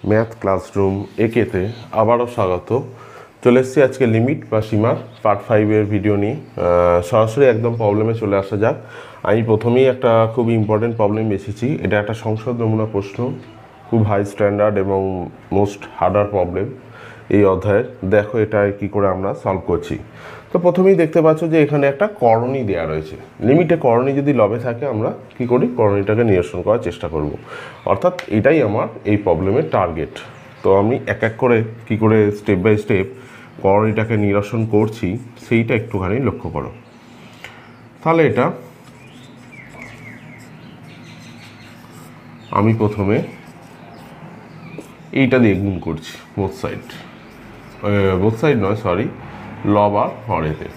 Math classroom একেতে আবারও স্বাগত। চলে এসেছি আজকে লিমিট বা সীমার পার্ট 5-এর ভিডিও নিয়ে। সরাসরি একদম প্রবলেমে চলে আসা যাক। আমি প্রথমেই একটা খুব ইম্পর্টেন্ট প্রবলেম এসেছি। এটা একটা সংসদ নমুনা প্রশ্ন, খুব হাই স্ট্যান্ডার্ড এবং মোস্ট হার্ডার প্রবলেম এই অধ্যায়ের। দেখো এটা কি করে আমরা সলভ করছি। তো প্রথমেই দেখতে পাচ্ছ যে এখানে একটা করণী দেওয়া রয়েছে। লিমিটে করণী যদি লবে থাকে আমরা কি করি, করণীটাকে নিরসন করার চেষ্টা করব। অর্থাৎ এটাই আমার এই প্রবলেমের টার্গেট। তো আমি এক এক করে কি করে স্টেপ বাই স্টেপ করণীটাকে নিরসন করছি সেইটা একটুখানি লক্ষ্য করো। তাহলে এটা আমি প্রথমে এইটা দিয়ে গুণ করছি বোথ সাইড নয়, সরি, লব আর হরেতে।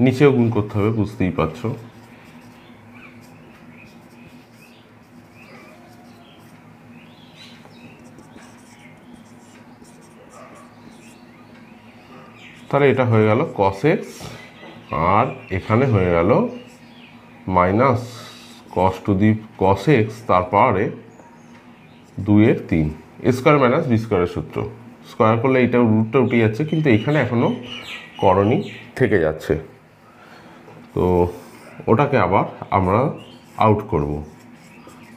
নিচেও গুণ করতে হবে, বুঝতেই পারছো। তাহলে এটা হয়ে গেল cos x, আর এখানে হয়ে গেল মাইনাস cos x তারপরে 2/3 স্কোয়ার মাইনাস বি স্কোয়ারের সূত্র। স্কোয়ার করলে এইটা রুটটা উঠে যাচ্ছে, কিন্তু এখানে এখনও করণী থেকে যাচ্ছে। তো ওটাকে আবার আমরা আউট করব,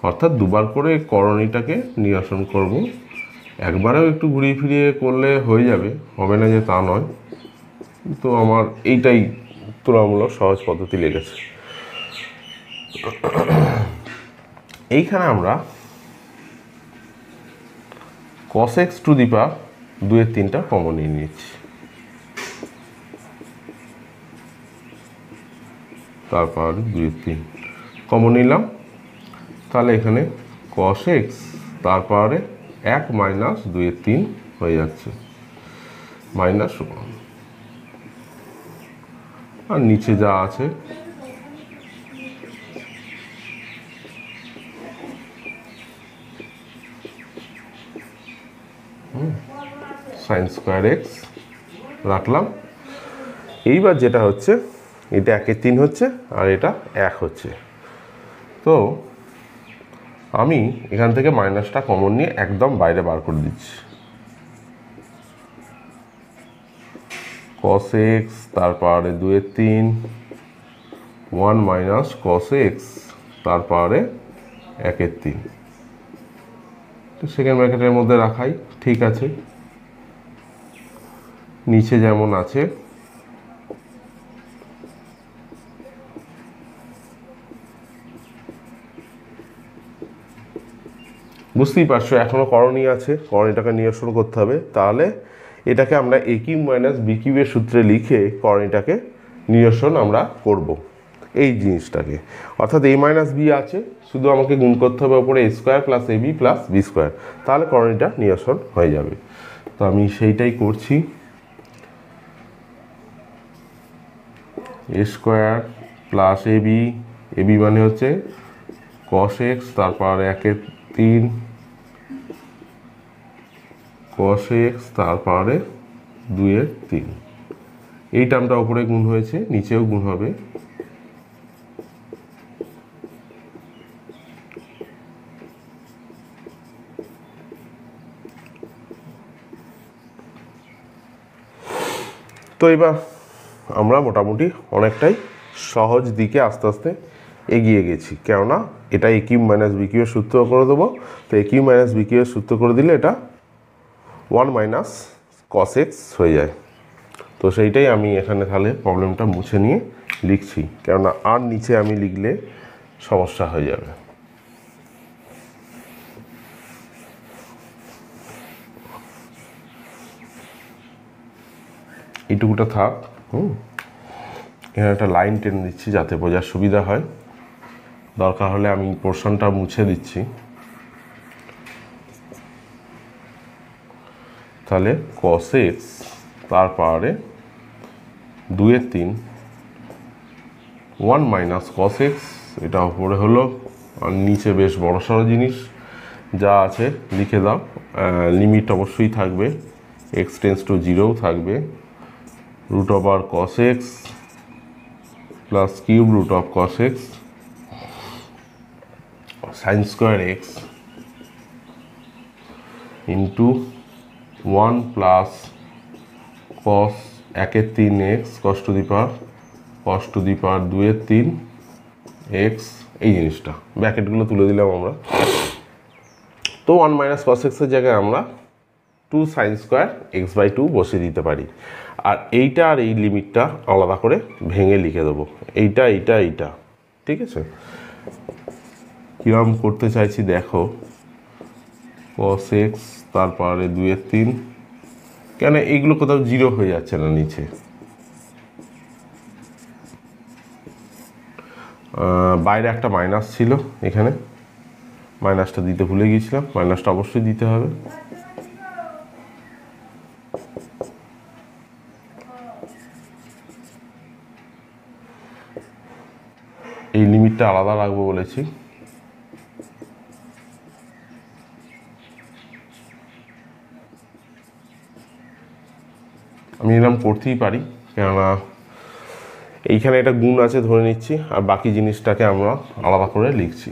অর্থাৎ দুবার করে করণীটাকে নিরসন করব। একবারেও একটু ঘুরিয়ে ফিরিয়ে করলে হয়ে যাবে, হবে না যে তা নয়, তো আমার এইটাই তুলনামূলক সহজ পদ্ধতি লেগেছে। এইখানে আমরা cos x two the power 2/3 common নিয়ে নিচ্ছি। তারপর 2/3 কমন নিলাম। তাহলে এখানে cos x তারপরে 1 মাইনাস 2/3 হয়ে যাচ্ছে, মাইনাস 1। আর নিচে যা আছে সাইন স্কোয়ার এক্স রাখলাম। এইবার যেটা হচ্ছে, এটা 1/3 হচ্ছে আর এটা 1 হচ্ছে। তো আমি এখান থেকে মাইনাসটা কমন নিয়ে একদম বাইরে বার করে দিচ্ছি। cos x তারপরে 2/3 1 মাইনাস cos x তারপরে 1/3। তো সেকেন্ড ব্র্যাকেটের মধ্যে রাখাই ঠিক আছে। নিচে যেমন আছে বুঝতেই পারছো, এখনও করণীয় আছে, করণীটাকে নিরসন করতে হবে। তাহলে এটাকে আমরা a কিউব মাইনাস b কিউবের সূত্রে লিখে করণীটাকে নিরসন আমরা করব এই জিনিসটাকে। অর্থাৎ a মাইনাস b আছে, শুধু আমাকে গুণ করতে হবে ওপরে a square plus ab plus b square, তাহলে করণীটা নিরসন হয়ে যাবে। তো আমি সেইটাই করছি। a স্কোয়ার প্লাস ab মানে হচ্ছে cos x তারপর 1/3 cos x তারপরে 2/3। এই টার্মটা উপরে গুণ হয়েছে, নিচেও গুণ হবে। তো এবার আমরা মোটামুটি অনেকটাই সহজ দিকে আস্তে আস্তে এগিয়ে গেছি, কেননা এটা a কিউব মাইনাস b কিউবের সূত্র করে দেবো। তো a কিউব মাইনাস b কিউবের সূত্র করে দিলে এটা 1 মাইনাস cos x হয়ে যায়। তো সেইটাই আমি এখানে তাহলে প্রবলেমটা মুছে নিয়ে লিখছি, কেননা আর নিচে আমি লিখলে সমস্যা হয়ে যাবে। এইটুকুটা থাক। এখানে একটা লাইন টেনে দিচ্ছি যাতে বোঝার সুবিধা হয়। দরকার হলে আমি পোর্শনটা মুছে দিচ্ছি। তাহলে cos x তারপরে 2/3 1 মাইনাস cos x, এটা উপরে হলো, আর নিচে বেশ বড়সড় জিনিস যা আছে লিখে দাও। লিমিট অবশ্যই থাকবে, x টেন্স টু 0 থাকবে, √cos x plus cube root of cos x sine square x into 1 plus cos 1 3 x cos to the power 2 3 x, এই জিনিসটা ব্র্যাকেটগুলো তুলে দিলাম আমরা। তো 1 মাইনাস কস এক্সের জায়গায় আমরা 2 সাইন স্কোয়ার এক্স বাই 2 বসিয়ে দিতে পারি। আর এইটা আর এই লিমিটটা আলাদা করে ভেঙে লিখে দেবো, এইটা ঠিক আছে। কীরকম করতে চাইছি দেখো, কস এক্স তারপরে 2 3, কেন এইগুলো কোথাও 0 হয়ে যাচ্ছে না নিচে, বাইরে একটা মাইনাস ছিল, এখানে মাইনাসটা দিতে ভুলে গিয়েছিলাম, মাইনাসটা অবশ্যই দিতে হবে। এই লিমিটটা আলাদা রাখবো বলেছি। আমি এরকম করতেই পারি, কেননা এইখানে একটা গুণ আছে ধরে নিচ্ছি, আর বাকি জিনিসটাকে আমরা আলাদা করে লিখছি।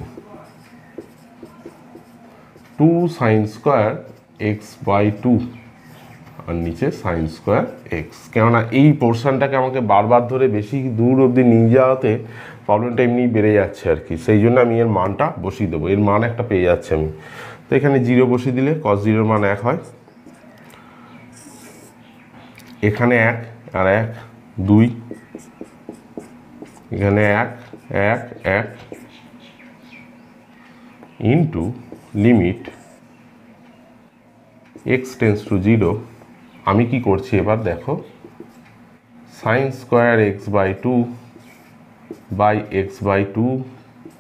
2 সাইন স্কোয়ার এক্স বাই 2 আর নিচে সাইন স্কোয়ার এক্স। কেননা এই পোর্শনটাকে আমাকে বারবার ধরে বেশি দূর অবধি নিয়ে যাওয়াতে প্রবলেমটা এমনি বেড়ে যাচ্ছে আর কি, সেই জন্য আমি এর মানটা বসিয়ে দেবো। এর মান একটা পেয়ে যাচ্ছে আমি, তো এখানে 0 বসিয়ে দিলে cos 0 মান 1 হয়, এখানে 1 আর 1 2, এখানে 1 1 1 into limit x tends to 0। আমি কি করছি এবার দেখো, sine square x by 2 by x by 2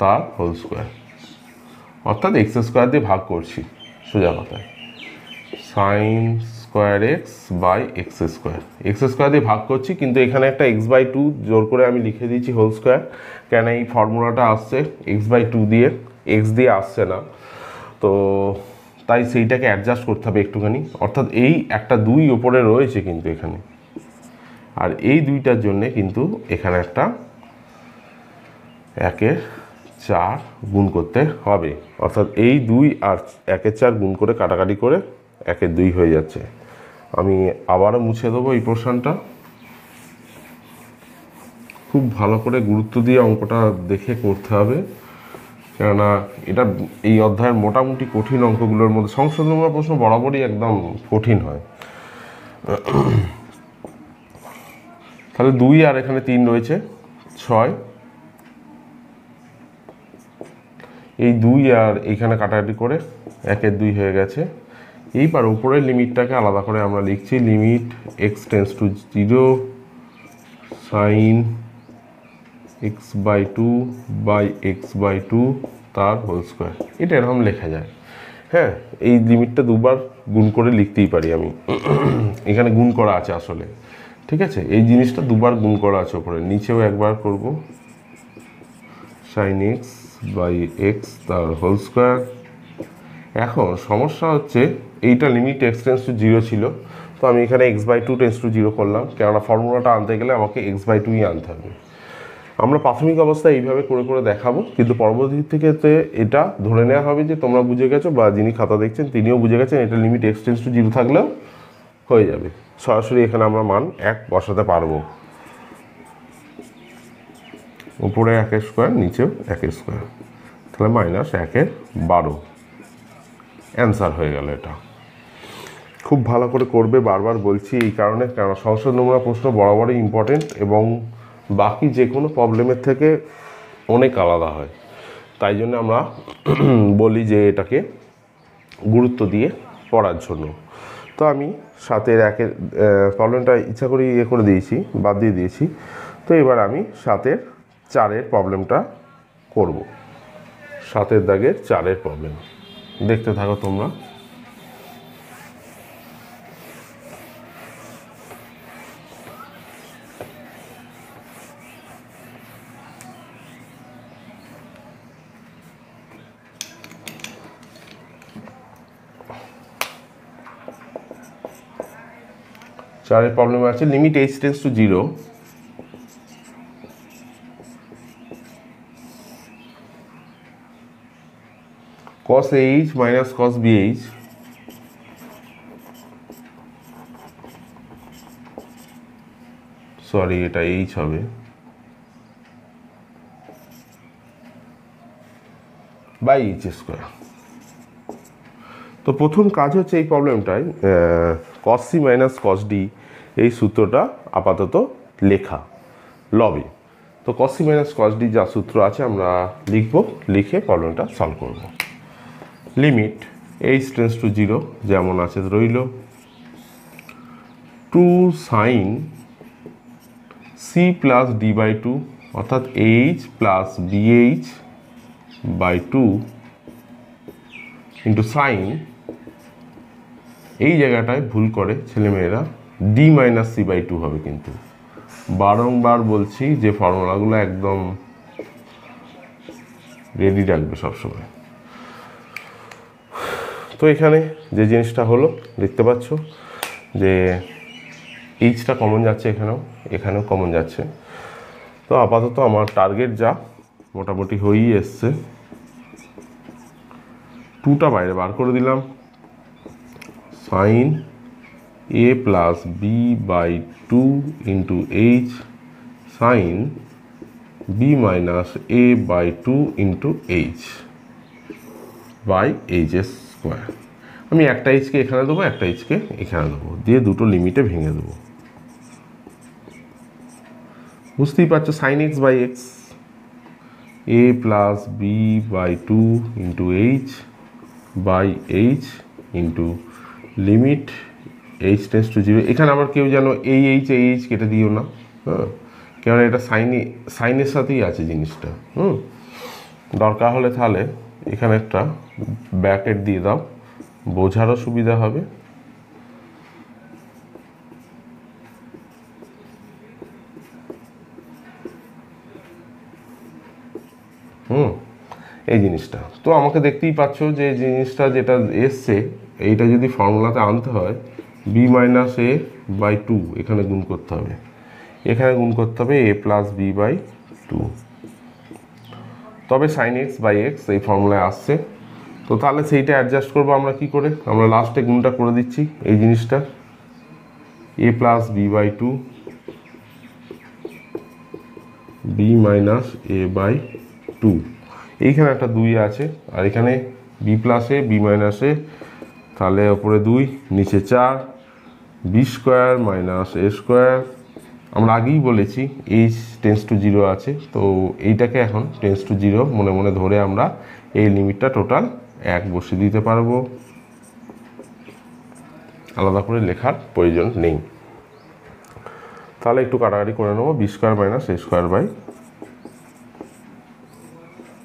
তার হোল স্কোয়ার, অর্থাৎ এক্স স্কোয়ার দিয়ে ভাগ করছি সোজা কথায়। Sine square x by x square দিয়ে ভাগ করছি, কিন্তু এখানে একটা এক্স বাই 2 জোর করে আমি লিখে দিয়েছি হোল স্কোয়ার, কেন এই ফর্মুলাটা আসছে এক্স বাই 2 দিয়ে, এক্স দিয়ে আসছে না, তো তাই সেইটাকে অ্যাডজাস্ট করতে হবে একটুখানি। অর্থাৎ এই একটা 2 ওপরে রয়েছে কিন্তু এখানে, আর এই 2টার জন্যে কিন্তু এখানে একটা 1/4 গুণ করতে হবে, অর্থাৎ এই 2 আর 1/4 গুণ করে কাটাকাটি করে 1/2 হয়ে যাচ্ছে। আমি আবারও মুছে দেবো এই পোর্শনটা, খুব ভালো করে গুরুত্ব দিয়ে অঙ্কটা দেখে করতে হবে, কেননা এটা এই অধ্যায়ের মোটামুটি কঠিন অঙ্কগুলোর মধ্যে। সংশোধনমূলক প্রশ্ন বরাবরই একদম কঠিন হয়। তাহলে 2 আর এখানে 3 রয়েছে 6, এই 2 আর এইখানে কাটাকাটি করে 1/2 হয়ে গেছে। এইবার উপরের লিমিটটাকে আলাদা করে আমরা লিখছি, limit x tends to 0 sine x by 2 by x by 2 তার হোল স্কোয়ার। এটা এরকম লেখা যায়। হ্যাঁ, এই লিমিটটা দুবার গুণ করে লিখতেই পারি আমি, এখানে গুণ করা আছে আসলে, ঠিক আছে। এই জিনিসটা দুবার গুণ করা আছে ওপরে, নিচেও একবার করব, সাইন এক্স বাই এক্স তার হোল স্কোয়ার। এখন সমস্যা হচ্ছে এইটা লিমিট এক্স টেন্স টু 0 ছিল, তো আমি এখানে এক্স বাই 2 টেন্স টু 0 করলাম, কেননা ফর্মুলাটা আনতে গেলে আমাকে এক্স বাই 2ই আনতে হবে। আমরা প্রাথমিক অবস্থায় এইভাবে করে করে দেখাবো, কিন্তু পরবর্তী থেকে এটা ধরে নেওয়া হবে যে তোমরা বুঝে গেছো, বা যিনি খাতা দেখছেন তিনিও বুঝে গেছেন এটা লিমিট এক্স টেন্স টু 0 থাকলেও হয়ে যাবে, সরাসরি এখানে আমরা মান 1 বসাতে পারবো। উপরে 1/2 নিচেও 1/2, তাহলে মাইনাস 1/12 অ্যান্সার হয়ে গেল। এটা খুব ভালো করে করবে, বারবার বলছি এই কারণে, কারণ সংশোধন নমুনা প্রশ্ন বরাবরই ইম্পর্টেন্ট এবং বাকি যে কোনো প্রবলেমের থেকে অনেক আলাদা হয়, তাই জন্য আমরা বলি যে এটাকে গুরুত্ব দিয়ে পড়ার জন্য। তো আমি 7-এর 1-এর প্রবলেমটা ইচ্ছা করে করে দিয়েছি, বাদ দিয়ে দিয়েছি। তো এবার আমি 7-এর 4-এর প্রবলেমটা করব, 7-এর দাগের 4-এর প্রবলেম দেখতে থাকো তোমরা। চারের প্রবলেম আছে limit h tends to 0 cos AH minus cos BH sorry এটা এইচ হবে বাই এইচ স্কোয়ার। তো প্রথম কাজ হচ্ছে এই প্রবলেমটায় cos C minus cos D এই সূত্রটা আপাতত লেখা লবে। তো cos C minus cos D যা সূত্র আছে আমরা লিখব, লিখে প্রবলেমটা সলভ করব। লিমিট h টেন্ডস টু 0 যেমন আছে রইল, 2 sin C plus D by 2 অর্থাৎ H প্লাস BH বাই 2 ইন্টু সাইন, এই জায়গাটায় ভুল করে ছেলেমেয়েরা D মাইনাস C বাই 2 হবে। কিন্তু বারংবার বলছি যে ফর্মুলাগুলো একদম রেডি রাখবে সবসময়। তো এখানে যে জিনিসটা হলো দেখতে পাচ্ছ যে এইচটা কমন যাচ্ছে, এখানেও কমন যাচ্ছে। তো আপাতত আমার টার্গেট যা মোটামুটি হয়েই এসছে, 2টা বাইরে বার করে দিলাম, sine a plus B by 2 into H sine B minus a by 2 into H by H square. আমি একটা এইচকে এখানে দেবো, একটা এইচকে এখানে দেবো, দিয়ে দুটো লিমিটে ভেঙে দেবো। বুঝতেই পারছো sine x by x, A plus B by 2 into H by H into limit H tends to 0। এখানে আবার কেউ যেন এই এইচ কেটে দিও না, হ্যাঁ, কেননা এটা সাইনের সাথেই আছে জিনিসটা। দরকার হলে তাহলে এখানে একটা ব্র্যাকেট দিয়ে দাও, বোঝারও সুবিধা হবে। এই জিনিসটা তো আমাকে দেখতেই পাচ্ছ যে জিনিসটা যেটা এসছে এইটা যদি ফর্মুলাতে আনতে হয় বি মাইনাস এ বাই 2 এখানে গুণ করতে হবে, এখানে গুণ করতে হবে এ প্লাস বি বাই 2, তবে সাইন এক্স বাই এক্স এই ফর্মুলায় আসছে। তো তাহলে সেইটা অ্যাডজাস্ট করবো আমরা কি করে, আমরা লাস্টে গুণটা করে দিচ্ছি এই জিনিসটা, A plus B by 2 B minus A by 2, এইখানে একটা 2 আছে আর এখানে B plus A B minus A, তাহলে ওপরে 2 নিচে 4, B square minus A square. আমরা আগেই বলেছি এইচ টেন্ডস টু 0 আছে, তো এইটাকে এখন টেন্ডস টু 0 মনে মনে ধরে আমরা এই লিমিটটা টোটাল 1 বসিয়ে দিতে পারবো, আলাদা করে লেখার প্রয়োজন নেই। তাহলে একটু কাটাকাটি করে নেবো, B square minus A square by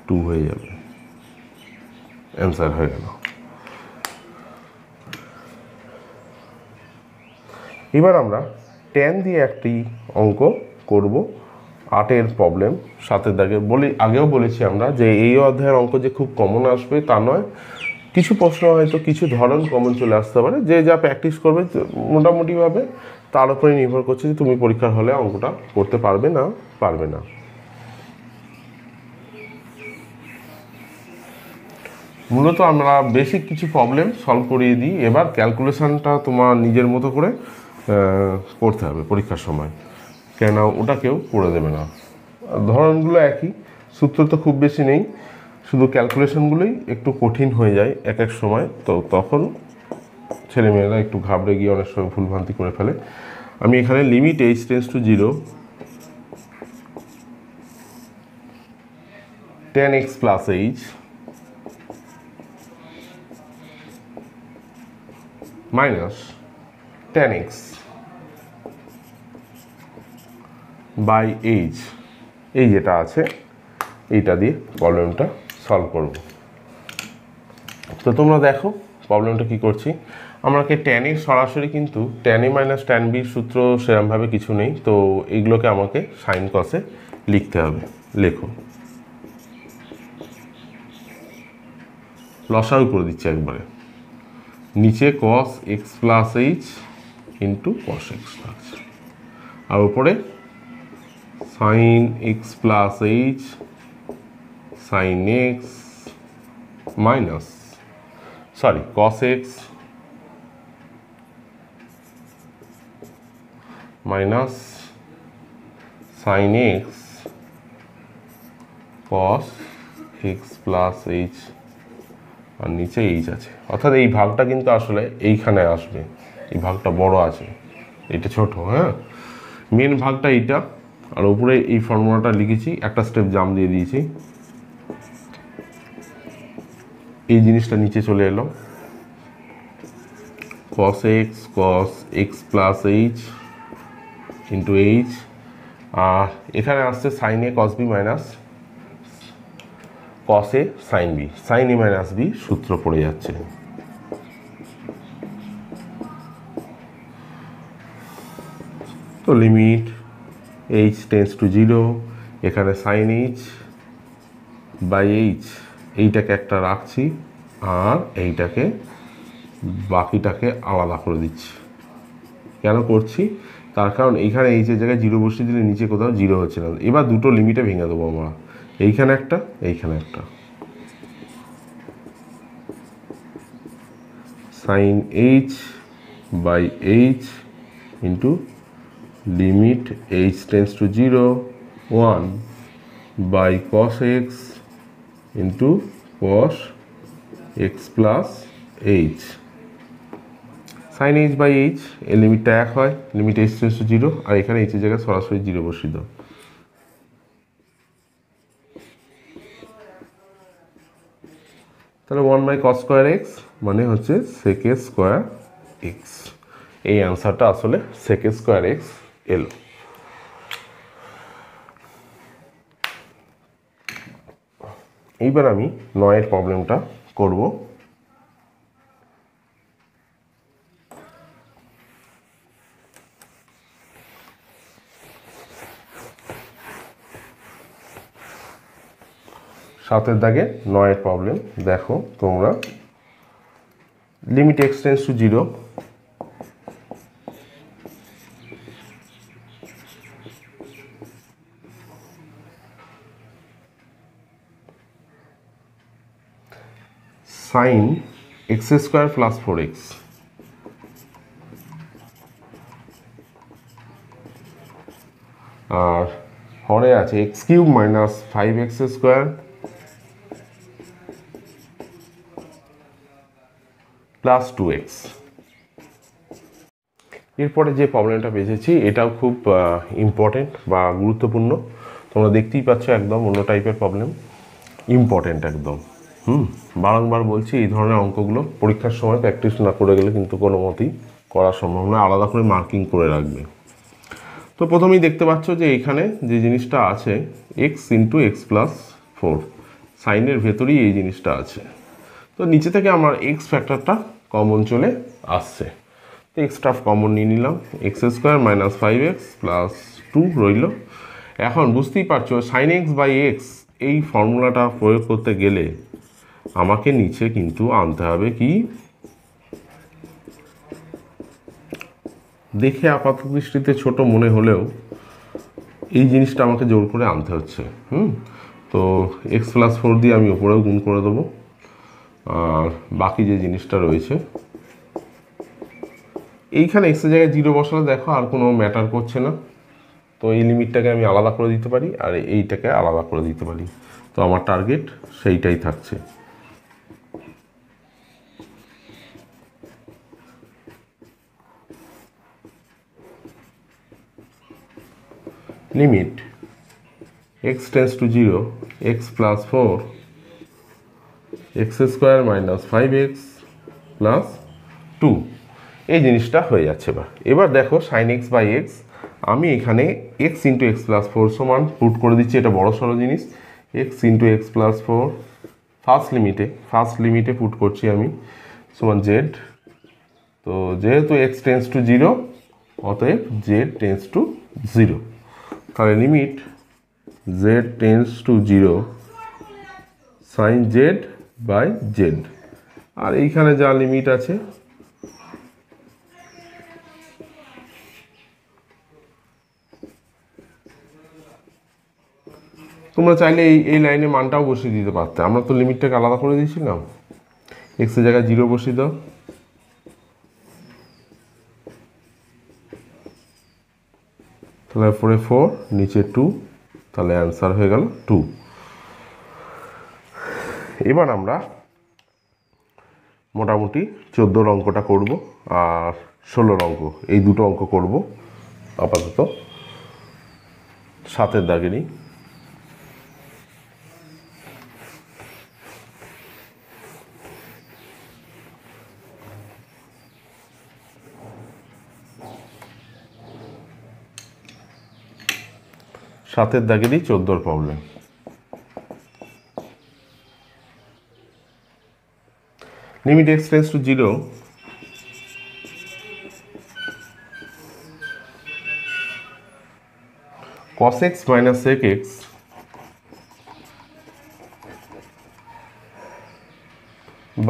2 হয়ে যাবে, অ্যান্সার হয়ে গেল। এবার আমরা ট্যান দিয়ে একটি অঙ্ক করব, 8-এর প্রবলেম 7-এর দাগে। আগেও বলেছি আমরা যে এই অধ্যায়ের অঙ্ক যে খুব কমন আসবে তা নয়, কিছু প্রশ্ন হয়তো কিছু ধরন কমন চলে আসতে পারে, যে যা প্র্যাকটিস করবে মোটামুটিভাবে তার উপরে নির্ভর করছে যে তুমি পরীক্ষার হলে অঙ্কটা করতে পারবে না। মূলত আমরা বেসিক কিছু প্রবলেম সলভ করিয়ে দিই, এবার ক্যালকুলেশনটা তোমার নিজের মতো করে করতে হবে পরীক্ষার সময়, কেন ওটা কেউ করে দেবে না। ধরনগুলো একই, সূত্র তো খুব বেশি নেই, শুধু ক্যালকুলেশনগুলোই একটু কঠিন হয়ে যায় এক এক সময়, তো তখন ছেলেমেয়েরা একটু ঘাবড়ে গিয়ে অনেক সময় ভুলভ্রান্তি করে ফেলে। আমি এখানে limit H tends to 0 tan x plus H minus tan x by H, এই যেটা আছে এইটা দিয়ে প্রবলেমটা সলভ করব। তো তোমরা দেখো প্রবলেমটা কি করছি, আমাকে tan x সরাসরি কিন্তু tan a minus tan b সূত্র সেরকমভাবে কিছু নেই, তো এইগুলোকে আমাকে সাইন কসে লিখতে হবে। লেখো, লসাগু করে দিচ্ছি একবারে, নিচে cos x plus H into cos x থাকছে, আর উপরে sin x plus H sin x minus cos x minus sin x cos x plus h, আর নিচে h আছে, অর্থাৎ এই ভাগটা কিন্তু আসলে এইখানে আসবে, এই ভাগটা বড় আছে, এটা ছোট। হ্যাঁ, মেন ভাগটা এইটা, আর উপরে এই ফর্মুলাটা লিখেছি, একটা স্টেপ জাম্প দিয়ে দিয়েছি, এই জিনিসটা নিচে চলে এলো, cos x plus h into h, আর এখানে আসছে sin a cos b minus cos a sin b, sin a minus b সূত্র পড়ে যাচ্ছে। তো লিমিট h টেন্স টু 0, এখানে sin h বাই h, এইটাকে একটা রাখছি আর এইটাকে বাকিটাকে আলাদা করে দিচ্ছি। কেন করছি? তার কারণ এইখানে এইচের জায়গায় 0 বসিয়ে দিলে নিচে কোথাও 0 হচ্ছে না। এবার দুটো লিমিটে ভেঙে দেবো আমরা, এইখানে একটা, এইখানে একটা। sin h by h into limit h tends to 0 1 by cos x into cos x plus h। sin h by h, এর লিমিটটা 1 হয়, লিমিট h টেন্স টু 0, আর এখানে h এর জায়গায় সরাসরি 0 বসিয়ে দাও। তাহলে 1 বাই cos স্কোয়ার x মানে হচ্ছে sec স্কোয়ার x, এই অ্যান্সারটা আসলে sec স্কোয়ার x এলো। এইবার আমি 9 প্রবলেমটা করব। সাতের দাগে 9 প্রবলেম দেখো তোমরা, limit x tends to 0, sin x square plus 4x, আর হরে আছে x cube minus 5x square plus 2x। এরপরে যে প্রবলেমটা বেঁচেছি এটাও খুব ইম্পর্টেন্ট বা গুরুত্বপূর্ণ, তোমরা দেখতেই পাচ্ছ একদম অন্য টাইপের প্রবলেম, ইম্পর্টেন্ট একদম। বারংবার বলছি এই ধরনের অঙ্কগুলো পরীক্ষার সময় প্র্যাকটিস না করে গেলে কিন্তু কোনো মতেই করা সম্ভব না, আলাদা করে মার্কিং করে রাখবে। তো প্রথমেই দেখতে পাচ্ছ যে এখানে যে জিনিসটা আছে x ইন্টু এক্স প্লাস 4, সাইনের ভেতরেই এই জিনিসটা আছে। তো নিচে থেকে আমার এক্স ফ্যাক্টরটা কমন চলে আসছে, তো এক্সটা কমন নিয়ে নিলাম, x square minus 5x plus 2 রইল। এখন বুঝতেই পারছো সাইন এক্স বাই এক্স এই ফর্মুলাটা প্রয়োগ করতে গেলে আমাকে নিচে কিন্তু আনতে হবে কি, দেখে আপাত দৃষ্টিতে ছোট মনে হলেও এই জিনিসটা আমাকে জোর করে আনতে হচ্ছে। তো এক্স প্লাস 4 দিয়ে আমি ওপরেও গুণ করে দেবো, আর বাকি যে জিনিসটা রয়েছে এইখানে এক্সের জায়গায় 0 বসালে দেখো আর কোনো ম্যাটার করছে না, তো এই লিমিটটাকে আমি আলাদা করে দিতে পারি আর এইটাকে আলাদা করে দিতে পারি, তো আমার টার্গেট সেইটাই থাকছে। Limit x tends to 0 x plus 4 x square minus 5x plus 2, এই জিনিসটা হয়ে যাচ্ছে। এবার দেখো সাইন এক্স বাই এক্স, আমি এখানে এক্স ইন্টু এক্স প্লাস 4 সমান পুট করে দিচ্ছি, এটা বড় সড়ো জিনিস, x into x plus 4 first লিমিটে পুট করছি আমি সমান জেড। তো যেহেতু এক্স টেন্স টু 0 অতএব জেড টেন্স টু 0, তাহলে limit Z tends to 0 sine Z by Z, আর এইখানে যা লিমিট আছে তোমরা চাইলে এই লাইনে মানটাও বসিয়ে দিতে পারতে, আমরা তো লিমিটটাকে আলাদা করে দিয়েছিলাম। এক্সের জায়গায় 0 বসিয়ে দাও, তাহলে উপরে 4 নিচে 2, তাহলে অ্যান্সার হয়ে গেল 2। এবার আমরা মোটামুটি 14 অঙ্কটা করব আর 16 অঙ্ক, এই দুটো অঙ্ক করব আপাতত। 7 দাগে নিই। সাতের দাগে দিই 14 problem. Limit x tends to 0 cos x minus sec x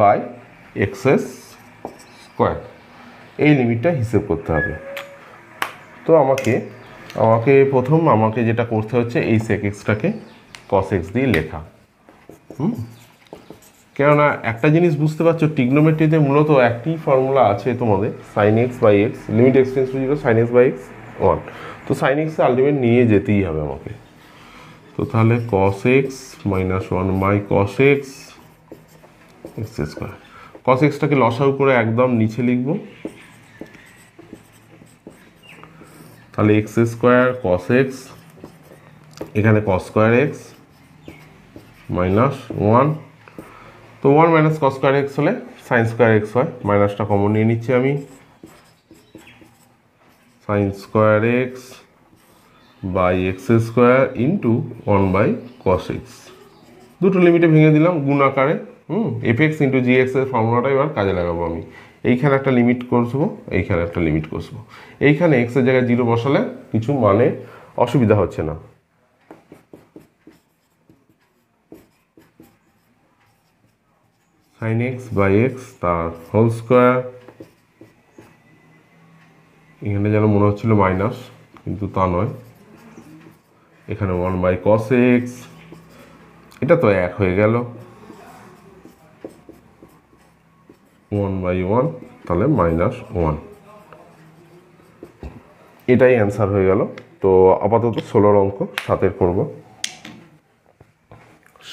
by x's square, এই লিমিটটা হিসেব করতে হবে। তো আমাকে প্রথম যেটা করতে হচ্ছে এই sec x-টাকে cos x দিয়ে লেখা। কেননা একটা জিনিস বুঝতে পারছো, ট্রিগনোমেট্রিতে মূলত একটি ফর্মুলা আছে তোমাদের, sin x by x, limit x tends to 0 sin x by x 1। তো sin x আলটিমেট নিয়ে যেতেই হবে আমাকে। তো তাহলে cos x minus 1 by cos x x square. cos x-টাকে লসাগু করে একদম নিচে লিখব, তাহলে x স্কোয়ার cos x, এখানে cos স্কোয়ার x মাইনাস 1। তো 1 মাইনাস cos স্কোয়ার x হলে sin স্কোয়ার x হয়, মাইনাসটা কমন নিয়ে নিচ্ছি আমি, sin square x by x square into 1 by cos x। দুটো লিমিটে ভেঙে দিলাম গুণ আকারে। এফ ইন্টু জি এক্সের ফর্মুলাটা এবার কাজে লাগাবো আমি। এইখানে একটা লিমিট করবো, এইখানে একটা লিমিট করবো। এইখানে এক্সের জায়গায় 0 বসালে কিছু মানে অসুবিধা হচ্ছে না। sin x বাই এক্স তার হোল স্কোয়ার, এখানে যেন মনে হচ্ছিল মাইনাস, কিন্তু তা নয়, এখানে 1 বাই cos x, এটা তো 1 হয়ে গেল, 1 বাই 1, তাহলে মাইনাস 1। এটাই অ্যান্সার হয়ে গেল। তো আপাতত 16 অঙ্ক 7-এর করব।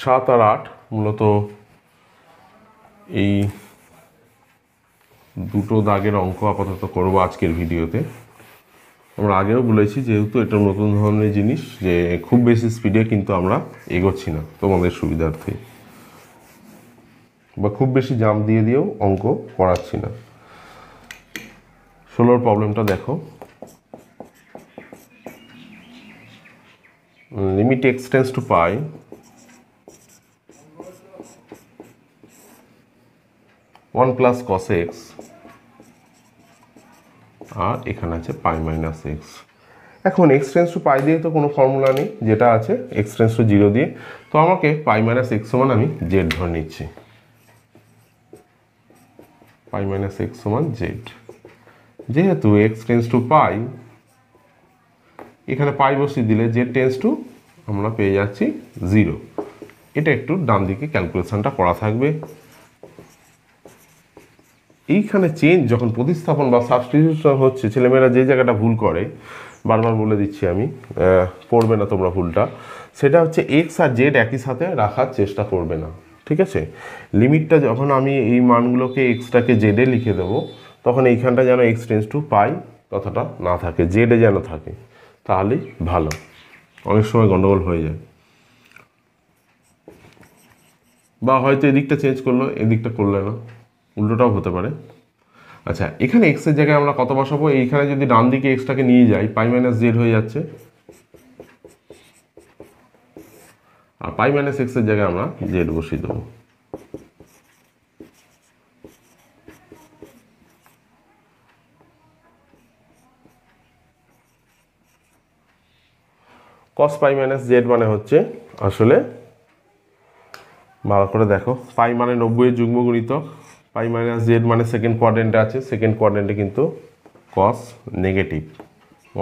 7 আর 8 মূলত এই দুটো দাগের অঙ্ক আপাতত করব আজকের ভিডিওতে। আমরা আগেও বলেছি, যেহেতু এটা নতুন ধরনের জিনিস, যে খুব বেশি স্পিডে কিন্তু আমরা এগোচ্ছি না তোমাদের সুবিধার্থে, বা খুব বেশি জাম্প দিয়েও অঙ্ক করাচ্ছি না। 16 প্রবলেমটা দেখো। লিমিট x টেন্ডস টু পাই 1 প্লাস cos x, আর এখানে আছে পাই মাইনাস এক্স। এখন x টেন্ডস টু পাই দিয়ে তো কোনো ফর্মুলা নেই, যেটা আছে x টেন্ডস টু 0 দিয়ে। তো আমাকে পাই মাইনাস এক্স সমান আমি জেড ধরে নিচ্ছি, পাই মাইনাস এক্স সমান জেড। যেহেতু x টেন্ডস টু পাই, এখানে পাই বসিয়ে দিলে জেড টেন্ডস টু আমরা পেয়ে যাচ্ছি 0। এটা একটু ডান দিকে ক্যালকুলেশনটা করা থাকবে। এইখানে চেঞ্জ যখন প্রতিস্থাপন বা সাবস্টিটিউশন হচ্ছে, ছেলেমেয়েরা যে জায়গাটা ভুল করে, বারবার বলে দিচ্ছি আমি, পড়বে না তোমরা ভুলটা, সেটা হচ্ছে এক্স আর জেড একই সাথে রাখার চেষ্টা করবে না, ঠিক আছে? লিমিটটা যখন আমি এই মানগুলোকে এক্সটাকে জেডে লিখে দেবো, তখন এইখানটা যেন এক্স টেন্ডস টু পাই কথাটা না থাকে, জেডে যেন থাকে, তাহলেই ভালো। অনেক সময় গন্ডগোল হয়ে যায়, বা হয়তো এদিকটা চেঞ্জ করলো, এদিকটা করলে না, উল্টোটাও হতে পারে। আচ্ছা, এখানে এক্সের জায়গায় আমরা কত বসাবো? এইখানে যদি ডান দিকে এক্সটাকে নিয়ে যাই, পাই মাইনাস জেড হয়ে যাচ্ছে, আর পাই মাইনাস এক্সের জায়গায় আমরা জেড বসিয়ে দেবো। কস পাই মাইনাস জেড মানে হচ্ছে, আসলে ভালো করে দেখো, পাই মানে 90-এর যুগ্ম গুণিতক, পাই মাইনাস জেড মানে সেকেন্ড কোয়াড্রেন্টে আছে, সেকেন্ড কোয়াড্রেন্টে কিন্তু কস নেগেটিভ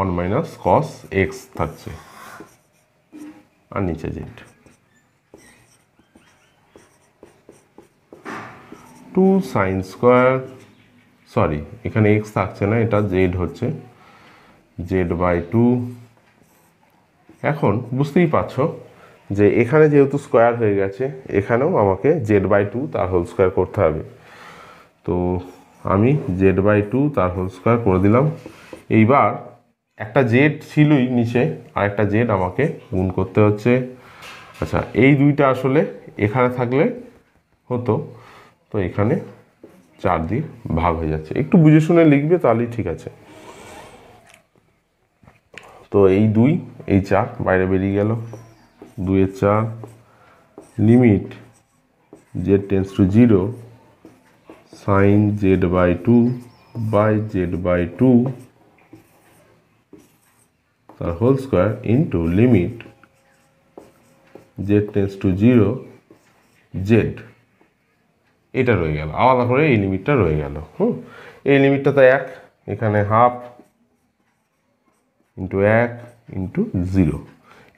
1 মাইনাস কস এক্স থাকছে। আর নিচে জেড। 2 সাইন স্কোয়ার, সরি এখানে এক্স থাকছে না, এটা জেড হচ্ছে, z/2। এখন বুঝতেই পারছো যে এখানে যেহেতু স্কোয়ার হয়ে গেছে, এখানেও আমাকে z/2 তার হোল স্কোয়ার করতে হবে। তো আমি z/2 তার হোল স্কোয়ার করে দিলাম। এইবার একটা জেড ছিলই নিচে, আর একটা জেড আমাকে গুণ করতে হচ্ছে। আচ্ছা, এই দুইটা আসলে এখানে থাকলে হতো, তো এখানে 4 দিয়ে ভাগ হয়ে যাচ্ছে। একটু বুঝে শুনে লিখবে, তাহলেই ঠিক আছে। তো এই 2 এই 4 বাইরে বেরিয়ে গেল, 2 এর 4, limit z tends to 0 sine z/2 by z/2 তার whole square into limit z tends to 0 z। এটা রয়ে গেল, আলাদা করে এই লিমিটটা রয়ে গেল। এই লিমিটটা তো 1, এখানে হাফ ইন্টু 1 ইন্টু 0।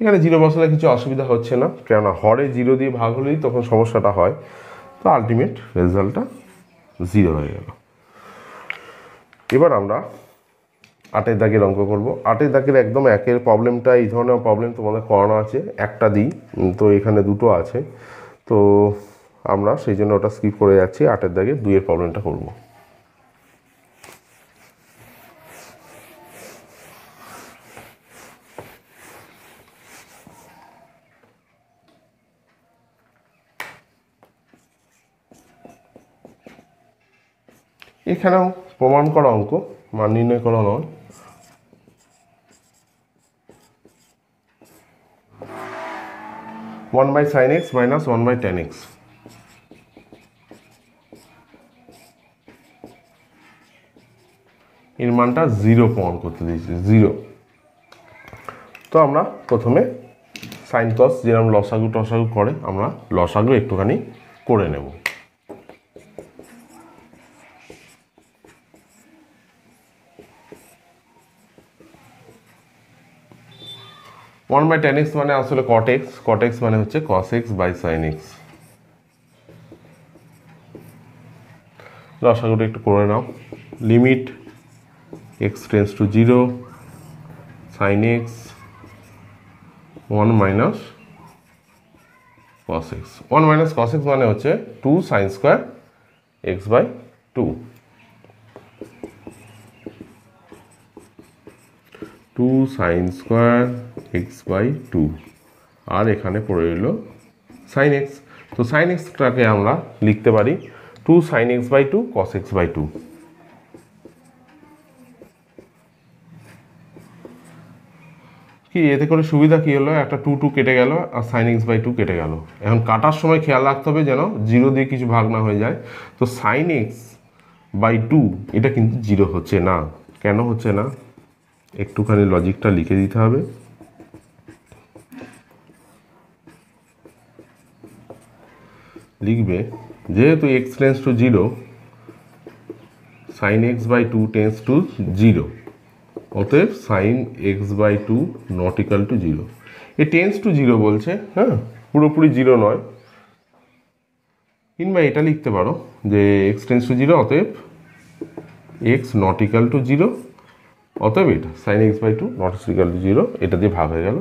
এখানে 0 বসালে কিছু অসুবিধা হচ্ছে না, কেননা হরে 0 দিয়ে ভাগ হলেই তখন সমস্যাটা হয়। তো আলটিমেট রেজাল্টটা 0 হয়ে গেল। এবার আমরা 8 দাগের অঙ্ক করব। 8 দাগের একদম একের প্রবলেমটা, এই ধরনের প্রবলেম তোমাদের করানো আছে, একটা দিই, তো এখানে দুটো আছে, তো আমরা সেই জন্য ওটা স্কিপ করে যাচ্ছি। 8 দাগে 2 এর প্রবলেমটা করব। এখানেও প্রমাণ করা অঙ্ক, মান নির্ণয় করা নয়। One by sine x minus 1 by ten x. এর মানটা 0 প্রমাণ করতে দিয়েছে, 0। তো আমরা প্রথমে সাইন কস যেরকম লসাগু টসাগু করে, আমরা লসাগু একটুখানি করে নেব। ওয়ান বাই টেন এক্স মানে আসলে কট এক্স, কট এক্স মানে হচ্ছে cos x by sine x. লসাগুটা একটু করে নাও। Limit x tends to 0 sine x 1 minus cos x. 1 minus cos x মানে হচ্ছে 2 sine square x by 2, 2 sine square x by 2, আর এখানে পড়ে রইল সাইন এক্স। তো সাইন এক্সটাকে আমরা লিখতে পারি 2 sine x by 2 cos x by 2। কি এতে করে সুবিধা কি হলো, একটা 2 কেটে গেল আর সাইন এক্স বাই 2 কেটে গেল। এখন কাটার সময় খেয়াল রাখতে হবে যেন 0 দিয়ে কিছু ভাগ না হয়ে যায়। তো সাইন এক্স বাই 2 এটা কিন্তু 0 হচ্ছে না। কেন হচ্ছে না, একটুখানি লজিকটা লিখে দিতে হবে। লিখবে যেহেতু x tends to 0 sine x by 2 tends to 0, অতএব sine x by 2 not equal to 0। এ টেন্স টু 0 বলছে, হ্যাঁ, পুরোপুরি 0 নয়। কিংবা এটা লিখতে পারো যে এক্স টেন্স টু 0 অতএব এক্স নট ইকাল টু 0, অতএব এটা sine x by 2 not equal to 0, এটা দিয়ে ভাগ হয়ে গেল।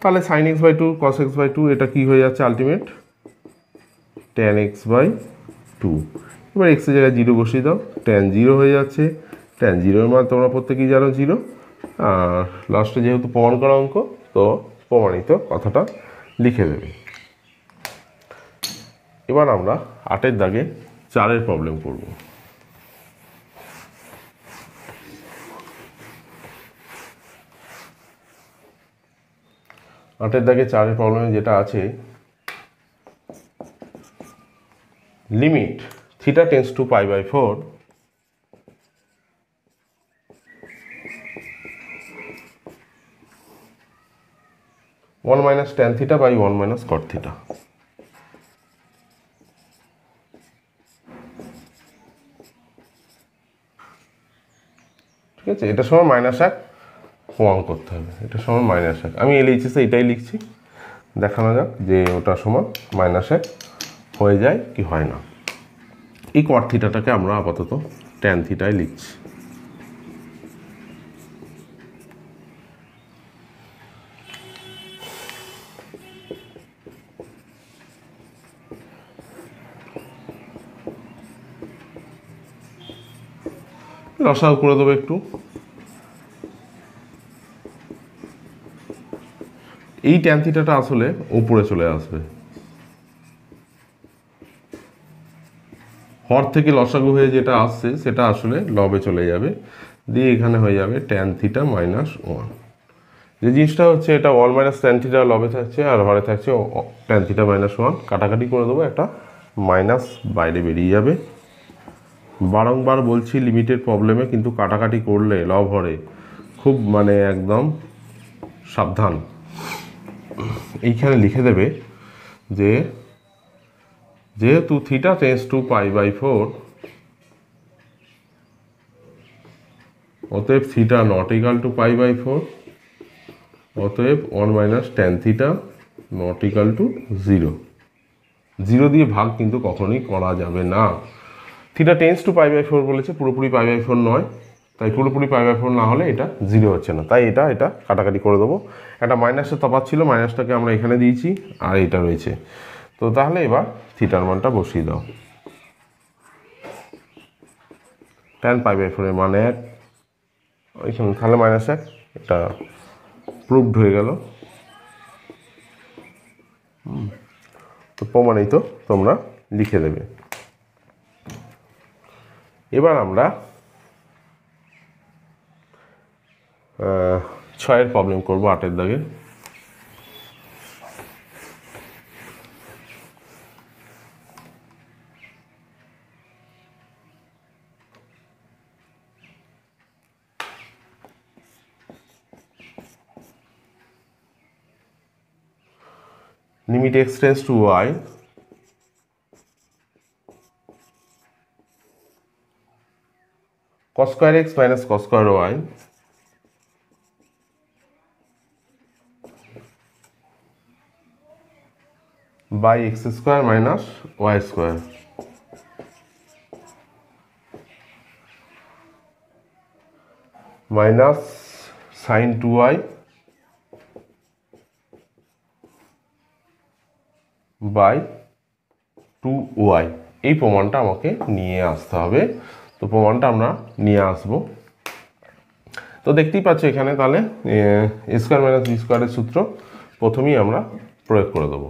তাহলে sine x by 2 cos x by 2 এটা কি হয়ে যাচ্ছে আলটিমেট ট্যান এক্স বাই 2। এবার এক্সের জায়গায় 0 বসিয়ে দাও, ট্যান 0 হয়ে যাচ্ছে। ট্যান 0 এর মান তোমরা প্রত্যেকেই জানো 0, আর লাস্টে যেহেতু প্রমাণ করা অঙ্ক, তো প্রমাণিত কথাটা লিখে দেবে। এবার আমরা 8 দাগে 4 প্রবলেম করব। আটের দাগে 4 প্রবলেমে যেটা আছে, limit theta tends to pi by 4 1 minus tan theta by 1 minus cot theta. ঠিক আছে, এটার সময় -1 প্রমাণ করতে হবে, এটার সময় -1। আমি LHS এটাই লিখছি, দেখানো যাক যে ওটা সমান মাইনাসে হয়ে যায় কি হয় না। এই কট থিটাটাকে আমরা আপাতত ট্যান থিটায় লিখছি। লসাগু করে দেবো একটু। এই ট্যান থিটাটা আসলে উপরে চলে আসবে, হর থেকে লসাগু হয়ে যেটা আসছে সেটা আসলে লবে চলে যাবে, দিয়ে এখানে হয়ে যাবে ট্যান থিটা মাইনাস 1। যে জিনিসটা হচ্ছে এটা 1 মাইনাস ট্যান থিটা লবে থাকছে আর হরে থাকছে ট্যান থিটা মাইনাস 1। কাটাকাটি করে দেবো, একটা মাইনাস বাইরে বেরিয়ে যাবে। বারংবার বলছি লিমিটেড প্রবলেমে কিন্তু কাটাকাটি করলে লব হরে খুব মানে একদম সাবধান। এইখানে লিখে দেবে যে যেহেতু থিটা টেন্স টু π/4, অতএব থিটা নট ইকাল টু π/4, অতএব 1 minus tan theta not equal to 0। 0 দিয়ে ভাগ কিন্তু কখনোই করা যাবে না। থিটা টেন্স টু π/4 বলেছে, পুরোপুরি π/4 নয়, তাই পুরোপুরি π/4 না হলে এটা 0 হচ্ছে না, তাই এটা কাটাকাটি করে দেবো। একটা মাইনাসের তফাৎ ছিল, মাইনাসটাকে আমরা এখানে দিয়েছি আর এটা রয়েছে। তো তাহলে এবার থিটার মানটা বসিয়ে দাও। ট্যান π/4 এর মান 1, ওইখানে তাহলে -1, এটা প্রুভড হয়ে গেল। তো প্রমাণিত তোমরা লিখে দেবে। এবার আমরা 6 প্রবলেম করব 8 দাগে। Limit x tends to y, cos square x minus cos square y by x square minus y square minus sin 2y by 2y। এই প্রমাণটা আমাকে নিয়ে আসতে হবে। তো প্রমাণটা আমরা নিয়ে আসব। তো দেখতেই পাচ্ছ এখানে তাহলে এ স্কোয়ার মাইনাস বি স্কোয়ারের সূত্র প্রথমেই আমরা প্রয়োগ করে দেবো।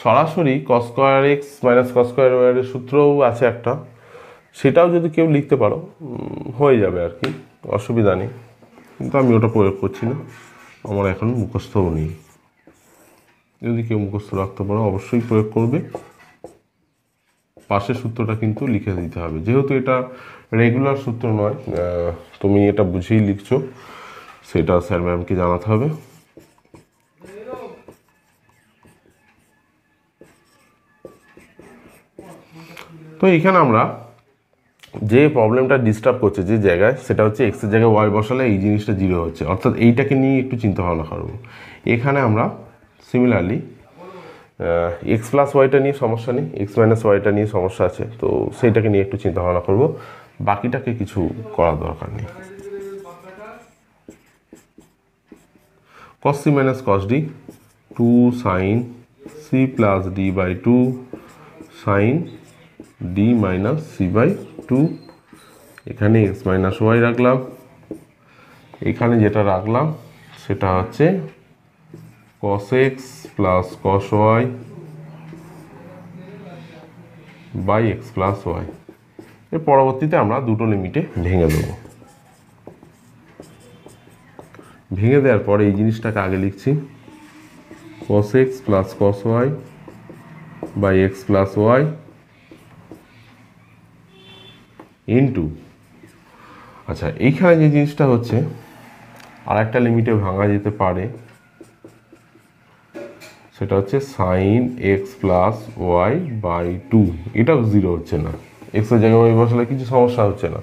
সরাসরি cos square x minus cos square ওয়াইয়ের সূত্রও আছে একটা, সেটাও যদি কেউ লিখতে পারো হয়ে যাবে আর কি, অসুবিধা নেই। কিন্তু আমি ওটা প্রয়োগ করছি না, আমার এখন মুখস্থও নেই। যদি কেউ মুখস্থ রাখতে পারো অবশ্যই প্রয়োগ করবে। পাশের সূত্রটা কিন্তু লিখে দিতে হবে, যেহেতু এটা রেগুলার সূত্র নয়, তুমি এটা বুঝেই লিখছো, সেটা স্যার ম্যামকে জানাতে হবে। তো এখানে আমরা যে প্রবলেমটা ডিস্টার্ব করছে যে জায়গায়, সেটা হচ্ছে এক্সের জায়গায় ওয়াই বসালে এই জিনিসটা 0 হচ্ছে, অর্থাৎ এইটাকে নিয়ে একটু চিন্তা ভাবনা করবো। এখানে আমরা সিমিলারলি এক্স প্লাস ওয়াইটা নিয়ে সমস্যা নেই, এক্স মাইনাস ওয়াইটা নিয়ে সমস্যা আছে, তো সেইটাকে নিয়ে একটু চিন্তা ভাবনা করবো, বাকিটাকে কিছু করার দরকার নেই। cos c minus cos d 2 sin c plus d by 2 sin d minus c by 2। এখানে x minus y রাখলাম, এখানে যেটা রাখলাম সেটা হচ্ছে cos x plus cos y by x plus y। এর পরবর্তীতে আমরা দুটো লিমিটে ভেঙে দেবো। ভেঙে দেওয়ার পরে এই জিনিসটাকে আগে লিখছি cos x plus cos y by x plus y into, আচ্ছা এইখানে যে জিনিসটা হচ্ছে আর একটা লিমিটে ভাঙা যেতে পারে, সেটা হচ্ছে sine x plus y by 2। এটাও 0 হচ্ছে না, এক্সের জায়গায় ওয়াই বসালে কিছু সমস্যা হচ্ছে না,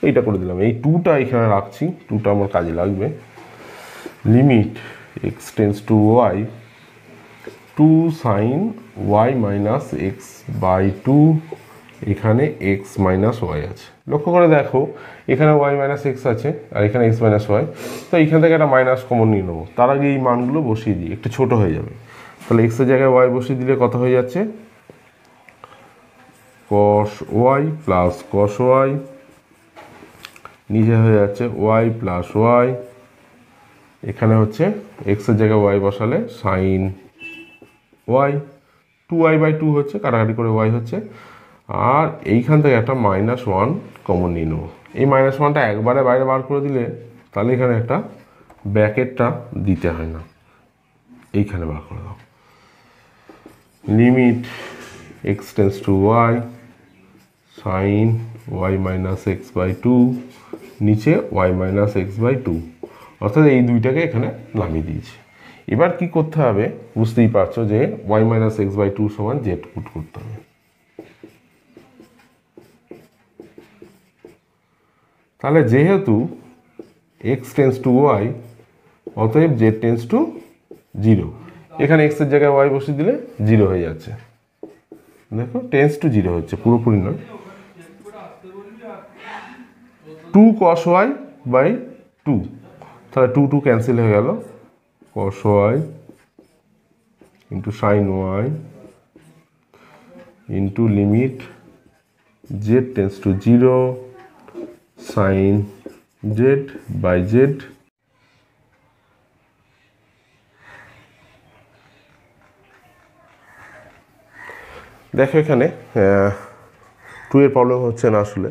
এইটা করে দিলাম। এই 2টা এখানে রাখছি, 2টা আমার কাজে লাগবে। Limit x tends to y two sine y minus x by two, এখানে এক্স মাইনাস ওয়াই আছে। লক্ষ্য করে দেখো এখানে ওয়াই মাইনাস এক্স আছে আর এখানে এক্স মাইনাস ওয়াই, তো এখান থেকে একটা মাইনাস কমন নিয়ে নেবো। তার আগে এই মানগুলো বসিয়ে দিই, একটু ছোটো হয়ে যাবে। তাহলে এক্সের জায়গায় ওয়াই বসিয়ে দিলে কত হয়ে যাচ্ছে, cos y plus cos y, নিচে হয়ে যাচ্ছে ওয়াই প্লাস ওয়াই, এখানে হচ্ছে এক্সের জায়গায় ওয়াই বসালে sine y, two y by two হচ্ছে, কাটাকাটি করে ওয়াই হচ্ছে। আর এইখান থেকে একটা মাইনাস ওয়ান কমন নিয়ে নেবো। এই মাইনাস ওয়ানটা একবারে বাইরে বার করে দিলে তাহলে এখানে একটা ব্র্যাকেটটা দিতে হয় না, এইখানে বার করে দাও। Limit x tends to y sine y minus x by two, নিচে y minus x by two, অর্থাৎ এই দুইটাকে এখানে নামিয়ে দিয়েছি। এবার কি করতে হবে বুঝতেই পারছো যে y minus x by two সমান জেড পুট করতে হবে। তাহলে যেহেতু এক্স টেন্স টু ওয়াই, অতএব জেড টেন্স টু জিরো। এখানে এক্সের জায়গায় ওয়াই বসিয়ে দিলে জিরো হয়ে যাচ্ছে, দেখো টেন্স টু জিরো হচ্ছে, পুরোপুরি নয়। Two cos y by two, তাহলে টু টু ক্যান্সেল হয়ে গেল, cos y into sine y into limit Z tends to zero sine Z by z. দেখো এখানে টু এর প্রবলেম হচ্ছে না আসলে।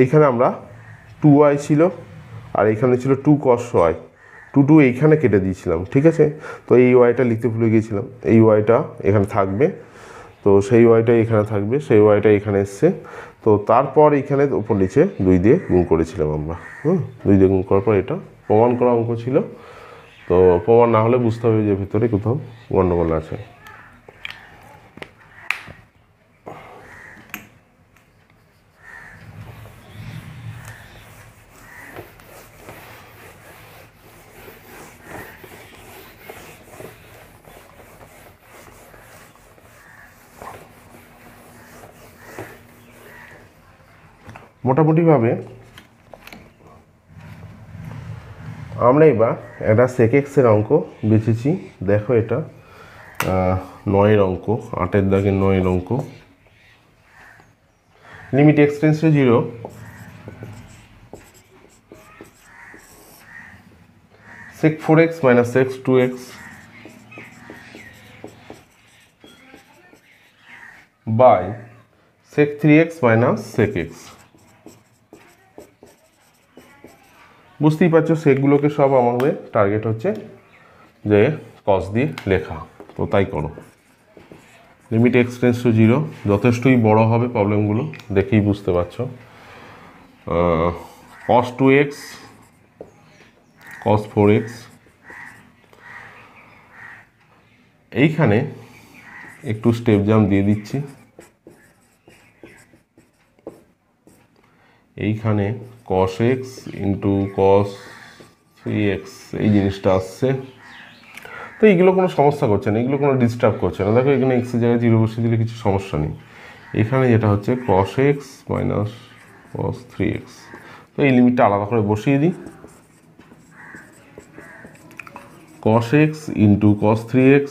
এইখানে আমরা টু ওয়াই ছিল আর এইখানে ছিল two cos y, two two এইখানে কেটে দিয়েছিলাম, ঠিক আছে। তো এই ওয়াইটা লিখতে ভুলে গিয়েছিলাম, এই ওয়াইটা এখানে থাকবে, তো সেই ওয়াইটাই এখানে থাকবে, সেই ওয়াইটা এখানে এসছে। তো তারপর এইখানে উপর নিচে দুই দিয়ে গুণ করেছিলাম আমরা, দুই দিয়ে গুণ করার পর এটা প্রমাণ করা অঙ্ক ছিল। তো প্রমাণ না হলে বুঝতে হবে যে ভিতরে কোথাও গণ্ডগোল আছে। মোটামুটিভাবে আমরা এবার একটা সেক এক্সের অঙ্ক বেঁচেছি। দেখো এটা 9-এর অঙ্ক, 8-এর দাগের 9-এর অঙ্ক। Limit x tends to zero sec 4x minus sec 2x by sec 3x minus sec x। বুঝতেই পারছো সেকগুলোকে সব আমাদের টার্গেট হচ্ছে যে কস দিয়ে লেখা, তো তাই করো। Limit x tends to zero, যথেষ্টই বড় হবে প্রবলেমগুলো, দেখেই বুঝতে পারছো। cos 2x cos 4x, এইখানে একটু স্টেপ জাম্প দিয়ে দিচ্ছি, এইখানে cos x into cos 3x এই জিনিসটা আসছে। তো এইগুলো কোনো সমস্যা করছে না, এগুলো কোনো ডিস্টার্ব করছে না। দেখো এখানে এক্সের জায়গায় জিরো বসিয়ে দিলে কিছু সমস্যা নেই। এখানে যেটা হচ্ছে cos x minus cos 3x, তো এই লিমিটটা আলাদা করে বসিয়ে দিই। cos x into cos 3x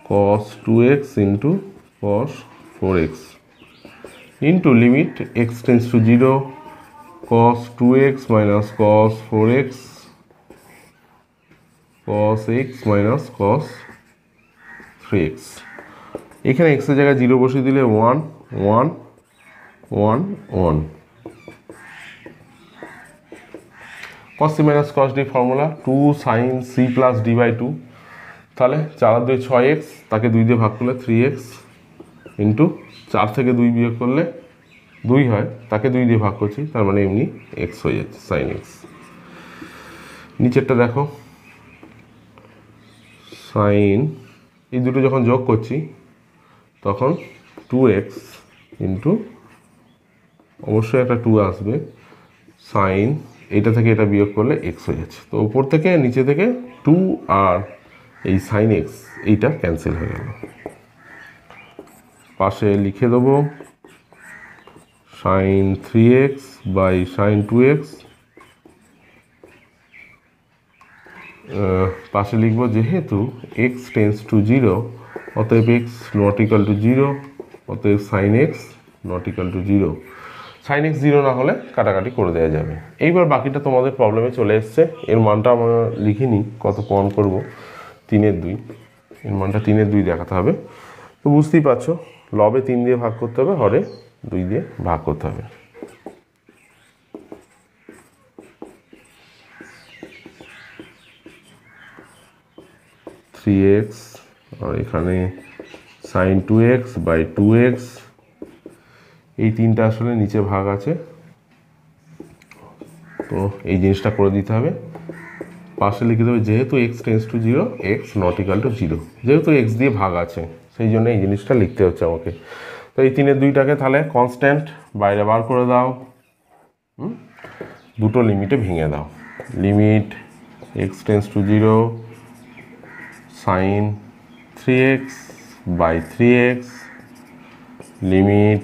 cos 2x into cos 4x into limit x tends to zero cos 2x minus cos 4x cos x minus cos 3x। এখানে x এর জায়গায় zero বসিয়ে দিলে 1 1 1 1। cos c minus cos d formula 2 sin c plus d by 2, তাহলে 4 আর 2 6x, তাকে 2 দিয়ে ভাগ করলে 3x ইন্টু 4 থেকে 2 বিয়োগ করলে 2 হয়, তাকে 2 দিয়ে ভাগ করছি, তার মানে এমনি x হয়ে যাচ্ছে sin x। নিচেরটা দেখো সাইন, এই দুটো যখন যোগ করছি তখন 2x ইন্টু অবশ্যই একটা 2 আসবে, সাইন এটা থেকে এটা বিয়োগ করলে x হয়ে যাচ্ছে। তো উপর থেকে নিচে থেকে 2 আর এই সাইন এক্স এইটা ক্যান্সেল হয়ে গেল। পাশে লিখে দেবো sign 3x by sine 2x, পাশে লিখব যেহেতু x টেন্স টু 0 অতএব x নট ইকাল টু 0, অতএব sine x not equal to 0। Sine x 0 না হলে কাটাকাটি করে দেওয়া যাবে। এইবার বাকিটা তোমাদের প্রবলেমে চলে এসছে। এর মানটা আমরা লিখিনি, কত প্রমাণ করব, 3/2। এর মানটা 3/2 দেখাতে হবে। তো বুঝতেই পারছো, লবে 3 দিয়ে ভাগ করতে হবে, হরে 2 দিয়ে ভাগ করতে হবে। এক্স আর এখানে সাইন 2x বাই 2x, এই তিনটা আসলে নিচে ভাগ আছে, তো এই জিনিসটা করে দিতে হবে। পাশে লিখে দেবে যেহেতু x tends to 0 x not equal to 0, যেহেতু এক্স দিয়ে ভাগ আছে সেই জন্য এই জিনিসটা লিখতে হচ্ছে আমাকে। তো এই 3/2টাকে তাহলে কনস্ট্যান্ট বাইরে বার করে দাও, দুটো লিমিটে ভেঙে দাও। Limit x tends to 0 sine 3x by 3x, limit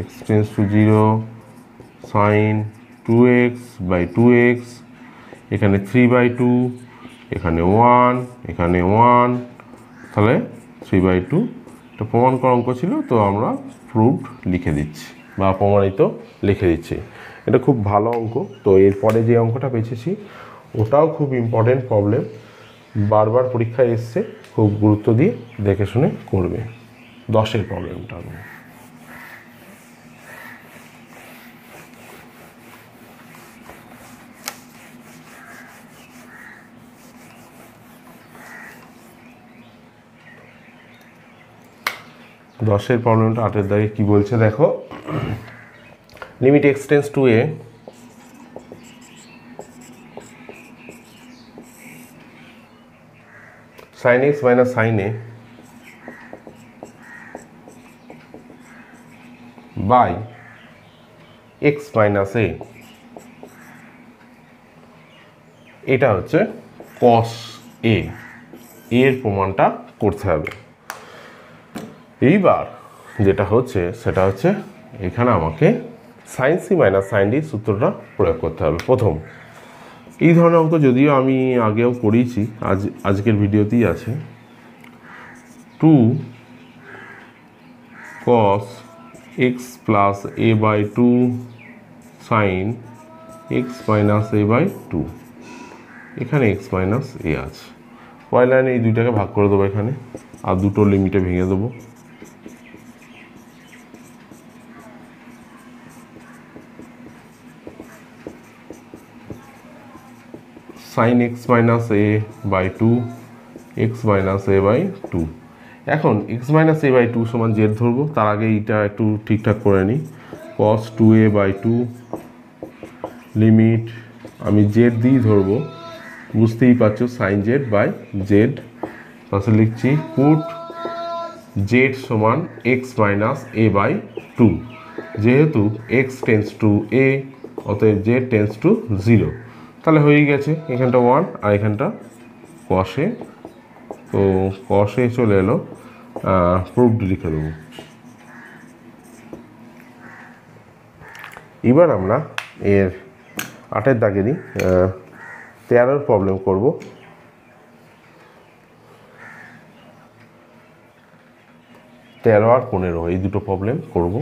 x tends to 0 sine 2x by 2x, এখানে 3/2, এখানে 1, এখানে 1, তাহলে 3/2। এটা প্রমাণ করা অঙ্ক ছিল, তো আমরা প্রুভড লিখে দিচ্ছি বা প্রমাণিত লিখে দিচ্ছি। এটা খুব ভালো অঙ্ক। তো এরপরে যে অঙ্কটা পেয়েছি ওটাও খুব ইম্পর্টেন্ট প্রবলেম, বারবার পরীক্ষায় এসছে, খুব গুরুত্ব দিয়ে দেখে শুনে করবে। 10-এর প্রবলেমটা দশের প্রবলেমটা 8-এর দাগে কি বলছে দেখো। Limit x tends two A sin x minus sin a by x minus a, এটা হচ্ছে cos a, এর প্রমাণটা করতে হবে। এইবার যেটা হচ্ছে সেটা হচ্ছে এখানে আমাকে sin c minus sin d সূত্রটা প্রয়োগ করতে হবে। প্রথম এই ধরনের অঙ্ক যদিও আমি আগেও করেছি, আজকের ভিডিওতেই আছে। 2 cos x plus a by 2 sin x minus a by 2, এখানে x মাইনাস a আছে। পরের লাইনে এই দুইটাকে ভাগ করে দেবো এখানে, আর দুটো লিমিটে ভেঙে দেবো। sin x minus a by 2 x minus a by 2। এখন x মাইনাস a বাই 2 সমান z ধরবো, তার আগে এইটা একটু ঠিকঠাক করে নিই। cos 2a বাই 2 লিমিট আমি z দিয়েই ধরবো, বুঝতেই পারছো sin z বাই z। তাহলে লিখছি পুট z সমান x মাইনাস a বাই 2, যেহেতু x টেন্স টু a অতএব z টেন্স টু 0। তাহলে হয়ে গেছে এখানটা 1 আর এখানটা cos a, তো cos a চলে এলো, প্রুফড লিখে দেবো। এবার আমরা এর 8-এর দাগেরই 13-এর প্রবলেম করব। 13 আর 15 এই দুটো প্রবলেম করব,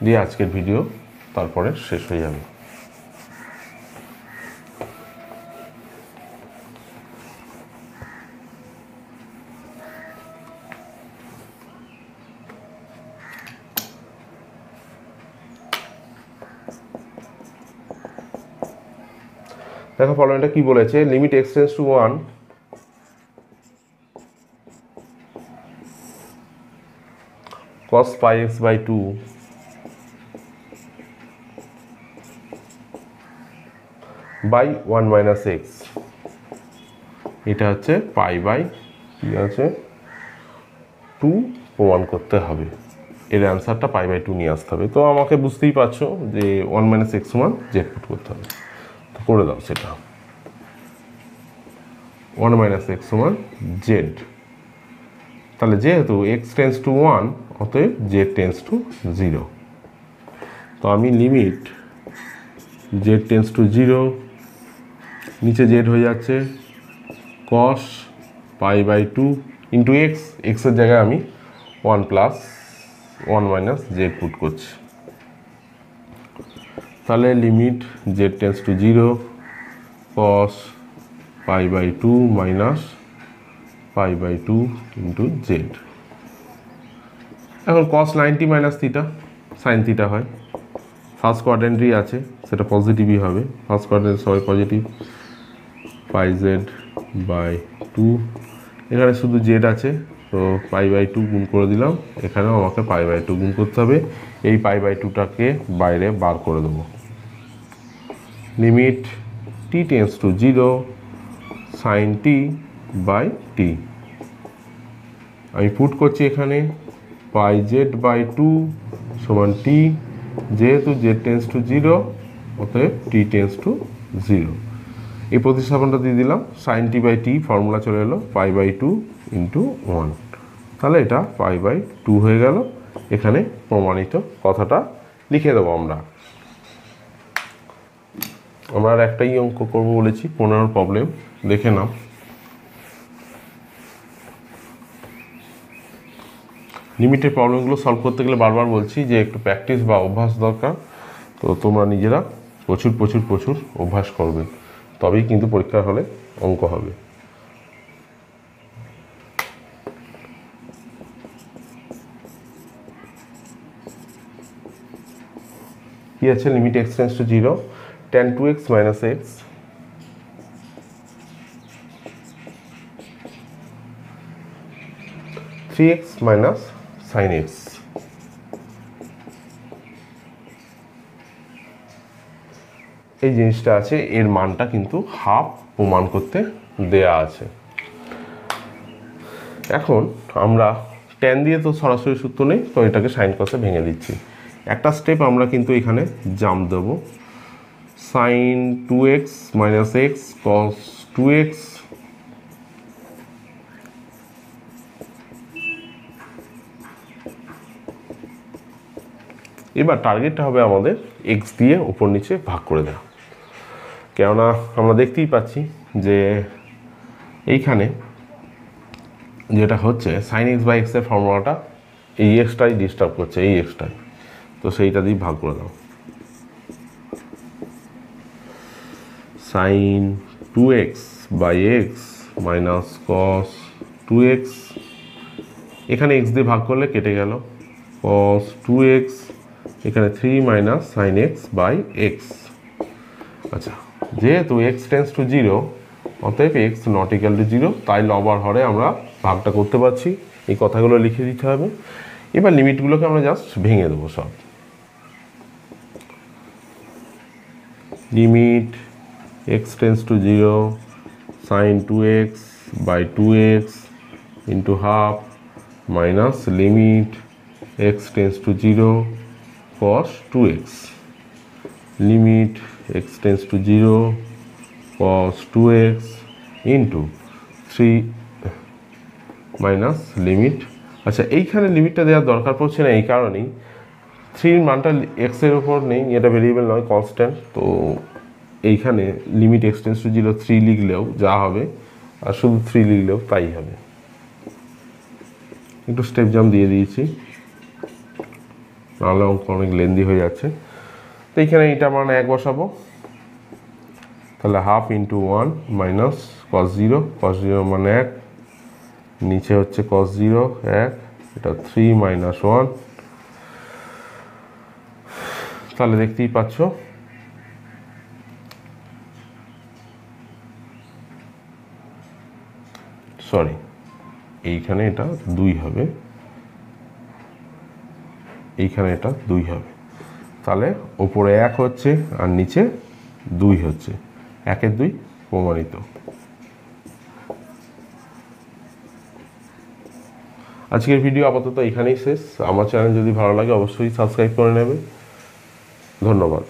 দিয়ে আজকের ভিডিও তারপরে শেষ হয়ে যাবে। দেখো প্রবলেমটা কি বলেছে, limit x tends to 1 cos pi x by 2 by 1 minus x, এটা হচ্ছে পাই বাই কি আছে 2 প্রমাণ করতে হবে। এর অ্যান্সারটা পাই বাই 2 নিয়ে আসতে হবে। তো আমাকে বুঝতেই পারছো যে 1 মাইনাস এক্স সমান জেড পুট করতে হবে, তো করে দাও সেটা। 1 মাইনাস এক্স সমান জেড। তাহলে যেহেতু এক্স টেন্স টু 1 অতএব জেড টেন্স টু 0। তো আমি লিমিট জেড টেন্স টু 0, নিচে জেড হয়ে যাচ্ছে কস পাই বাই 2 ইন্টু এক্স, এক্সের জায়গায় আমি 1 প্লাস 1 মাইনাস জেড পুট করছি। তাহলে limit Z tends to 0 cos pi by 2 minus pi by 2 into z. এখন cos 90 minus theta sine theta হয়, ফার্স্ট কোয়াড্রেন্টই আছে সেটা পজিটিভই হবে, ফার্স্ট কোয়াড্রেন্ট সবাই পজিটিভ, পাই জেড বাই 2, এখানে শুধু জেড আছে তো পাই বাই 2 গুণ করে দিলাম, এখানেও আমাকে পাই বাই 2 গুণ করতে হবে, এই পাই বাই 2টাকে বাইরে বার করে দেবো। Limit t tends to 0 sine t by t, আমি পুট করছি এখানে পাই জেড বাই 2 সমান টি, যেহেতু জেড টেন্স টু 0 অতএব টি টেন্স টু 0। এই প্রতিস্থাপনটা দিয়ে দিলাম, sine t by t formula চলে এলো পাই বাই 2 ইন্টু 1, তাহলে এটা পাই বাই 2 হয়ে গেল। এখানে প্রমাণিত কথাটা লিখে দেবো আমরা। আমরা আর একটাই অঙ্ক করবো বলেছি, 15 প্রবলেম দেখে নাও। লিমিটের প্রবলেমগুলো সলভ করতে গেলে বারবার বলছি যে একটু প্র্যাকটিস বা অভ্যাস দরকার, তো তোমরা নিজেরা প্রচুর প্রচুর প্রচুর অভ্যাস করবে, তবেই কিন্তু পরীক্ষার হলে অঙ্ক হবে। কি আছে limit x tends to 0 tan 2x minus x three x minus sine x. এই জিনিসটা আছে, এর মানটা কিন্তু হাফ প্রমাণ করতে দেয়া আছে। এখন আমরা ট্যান দিয়ে তো সরাসরি সূত্র নেই, তো এটাকে সাইন কসে ভেঙে দিচ্ছি। একটা স্টেপ আমরা কিন্তু এখানে জাম্প দেবো, সাইন 2x মাইনাস এক্স কস 2x এবার টার্গেটটা হবে আমাদের এক্স দিয়ে উপর নিচে ভাগ করে দেওয়া, কেননা আমরা দেখতেই পাচ্ছি যে এইখানে যেটা হচ্ছে সাইন এক্স বাই এক্সের ফর্মুলাটা এই এক্সটাই ডিস্টার্ব করছে, এই এক্সটাই, তো সেইটা দিয়ে ভাগ করে দাও। Sine 2x by x minus cos 2x, এখানে এক্স দিয়ে ভাগ করলে কেটে গেল, কস 2x, এখানে 3 minus sine x by x. আচ্ছা, যেহেতু এক্স টেন্স টু 0 অতএব এক্স নট ইকুয়াল টু 0, তাই লবার হরে আমরা ভাগটা করতে পারছি, এই কথাগুলো লিখে দিতে হবে। এবার লিমিটগুলোকে আমরা জাস্ট ভেঙে দেবো সব। Limit x tends to 0 sine 2x by 2x into half minus limit x tends to 0 cos 2x, limit x tends to 0 cos 2x into 3 minus limit. আচ্ছা, এইখানে লিমিটটা দেওয়ার দরকার পড়ছে না, এই কারণেই 3 মানটা এক্সের ওপর নেই, এটা ভেরিয়েবল নয় কনস্ট্যান্ট, তো এইখানে লিমিট x টেন্স টু 0 3 লিখলেও যা হবে, আর শুধু 3 লিখলেও তাই হবে। একটু স্টেপ জাম্প দিয়ে দিয়েছি, নাহলে অঙ্ক অনেক লেন্দি হয়ে যাচ্ছে। তো এইখানে এটা মানে 1 বসাবো, তাহলে হাফ ইন্টু 1 মাইনাস কস 0, কস 0 মানে 1, নিচে হচ্ছে কস 0 1, এটা 3 মাইনাস 1, তাহলে দেখতেই পাচ্ছ সরি এইখানে এটা 2 হবে, এইখানে এটা 2 হবে, তাহলে ওপরে 1 হচ্ছে আর নিচে 2 হচ্ছে, 1 এর 2 প্রমাণিত। আজকের ভিডিও আপাতত এখানেই শেষ। আমার চ্যানেল যদি ভালো লাগে অবশ্যই সাবস্ক্রাইব করে নেবে। ধন্যবাদ।